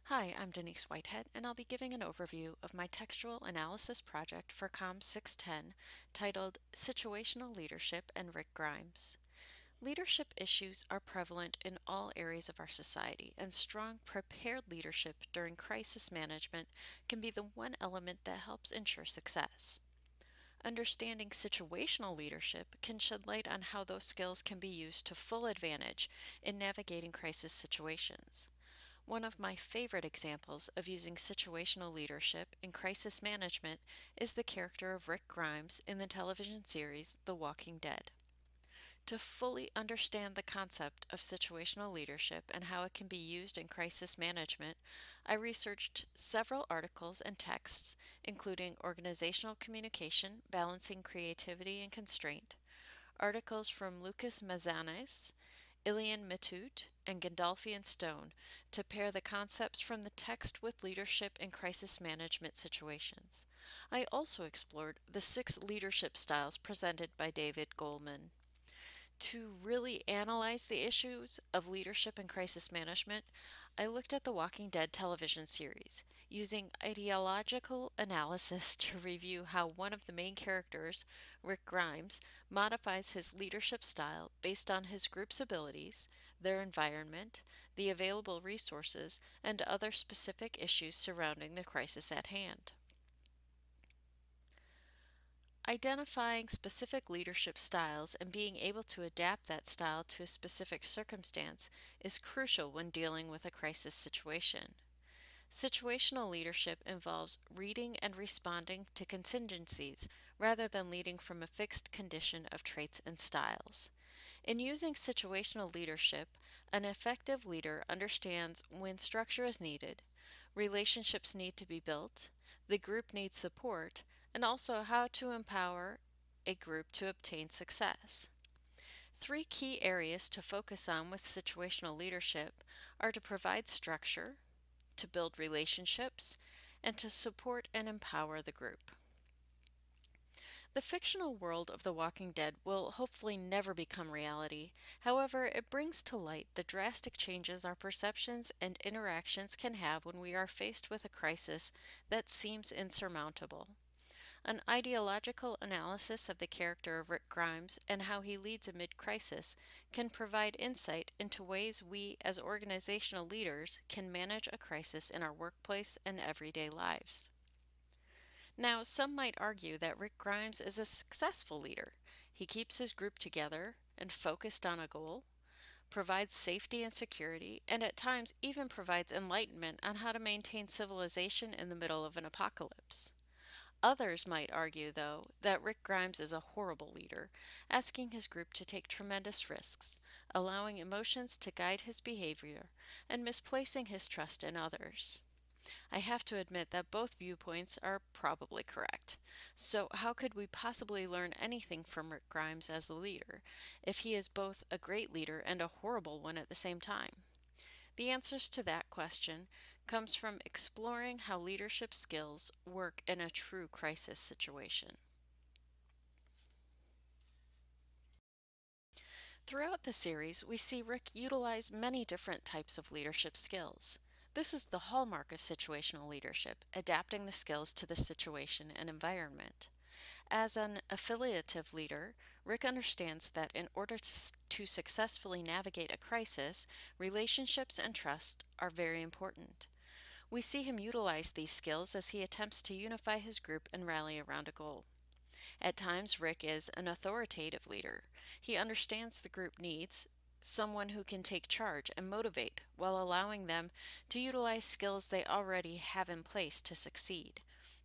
Hi, I'm Denise Whitehead, and I'll be giving an overview of my textual analysis project for COM 610 titled Situational Leadership and Rick Grimes. Leadership issues are prevalent in all areas of our society, and strong, prepared leadership during crisis management can be the one element that helps ensure success. Understanding situational leadership can shed light on how those skills can be used to full advantage in navigating crisis situations. One of my favorite examples of using situational leadership in crisis management is the character of Rick Grimes in the television series The Walking Dead. To fully understand the concept of situational leadership and how it can be used in crisis management, I researched several articles and texts, including Organizational Communication, Balancing Creativity and Constraint, articles from Lucas Mazanes, Ilian Matute, and Gandolfi and Stone to pair the concepts from the text with leadership in crisis management situations. I also explored the 6 leadership styles presented by David Goleman. To really analyze the issues of leadership and crisis management, I looked at the Walking Dead television series, using ideological analysis to review how one of the main characters, Rick Grimes, modifies his leadership style based on his group's abilities, their environment, the available resources, and other specific issues surrounding the crisis at hand. Identifying specific leadership styles and being able to adapt that style to a specific circumstance is crucial when dealing with a crisis situation. Situational leadership involves reading and responding to contingencies rather than leading from a fixed condition of traits and styles. In using situational leadership, an effective leader understands when structure is needed, relationships need to be built, the group needs support, and also how to empower a group to obtain success. 3 key areas to focus on with situational leadership are to provide structure, to build relationships, and to support and empower the group. The fictional world of The Walking Dead will hopefully never become reality. However, it brings to light the drastic changes our perceptions and interactions can have when we are faced with a crisis that seems insurmountable. An ideological analysis of the character of Rick Grimes and how he leads amid crisis can provide insight into ways we as organizational leaders can manage a crisis in our workplace and everyday lives. Now, some might argue that Rick Grimes is a successful leader. He keeps his group together and focused on a goal, provides safety and security, and at times even provides enlightenment on how to maintain civilization in the middle of an apocalypse. Others might argue, though, that Rick Grimes is a horrible leader, asking his group to take tremendous risks, allowing emotions to guide his behavior, and misplacing his trust in others. I have to admit that both viewpoints are probably correct. So, how could we possibly learn anything from Rick Grimes as a leader, if he is both a great leader and a horrible one at the same time? The answers to that question comes from exploring how leadership skills work in a true crisis situation. Throughout the series, we see Rick utilize many different types of leadership skills. This is the hallmark of situational leadership, adapting the skills to the situation and environment. As an affiliative leader, Rick understands that in order to successfully navigate a crisis, relationships and trust are very important. We see him utilize these skills as he attempts to unify his group and rally around a goal. At times, Rick is an authoritative leader. He understands the group needs someone who can take charge and motivate while allowing them to utilize skills they already have in place to succeed.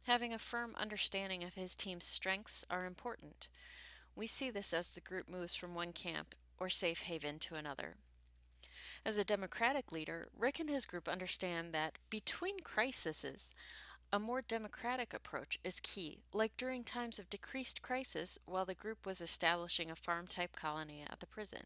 Having a firm understanding of his team's strengths are important. We see this as the group moves from one camp or safe haven to another. As a democratic leader, Rick and his group understand that between crises, a more democratic approach is key, like during times of decreased crisis while the group was establishing a farm-type colony at the prison.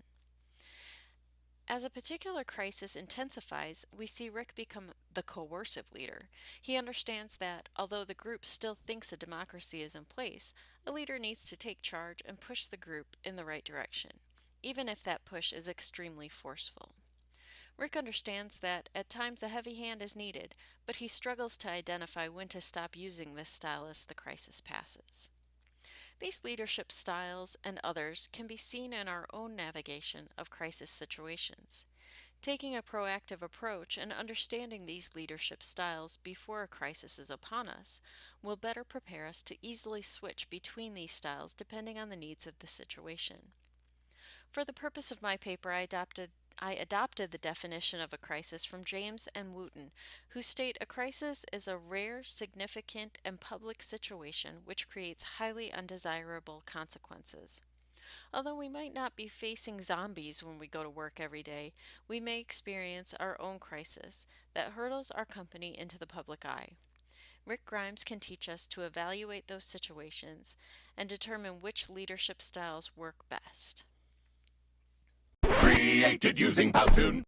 As a particular crisis intensifies, we see Rick become the coercive leader. He understands that, although the group still thinks a democracy is in place, a leader needs to take charge and push the group in the right direction, even if that push is extremely forceful. Rick understands that at times a heavy hand is needed, but he struggles to identify when to stop using this style as the crisis passes. These leadership styles and others can be seen in our own navigation of crisis situations. Taking a proactive approach and understanding these leadership styles before a crisis is upon us will better prepare us to easily switch between these styles depending on the needs of the situation. For the purpose of my paper, I adopted the definition of a crisis from James and Wooten, who state a crisis is a rare, significant, and public situation which creates highly undesirable consequences. Although we might not be facing zombies when we go to work every day, we may experience our own crisis that hurdles our company into the public eye. Rick Grimes can teach us to evaluate those situations and determine which leadership styles work best. Created using Powtoon.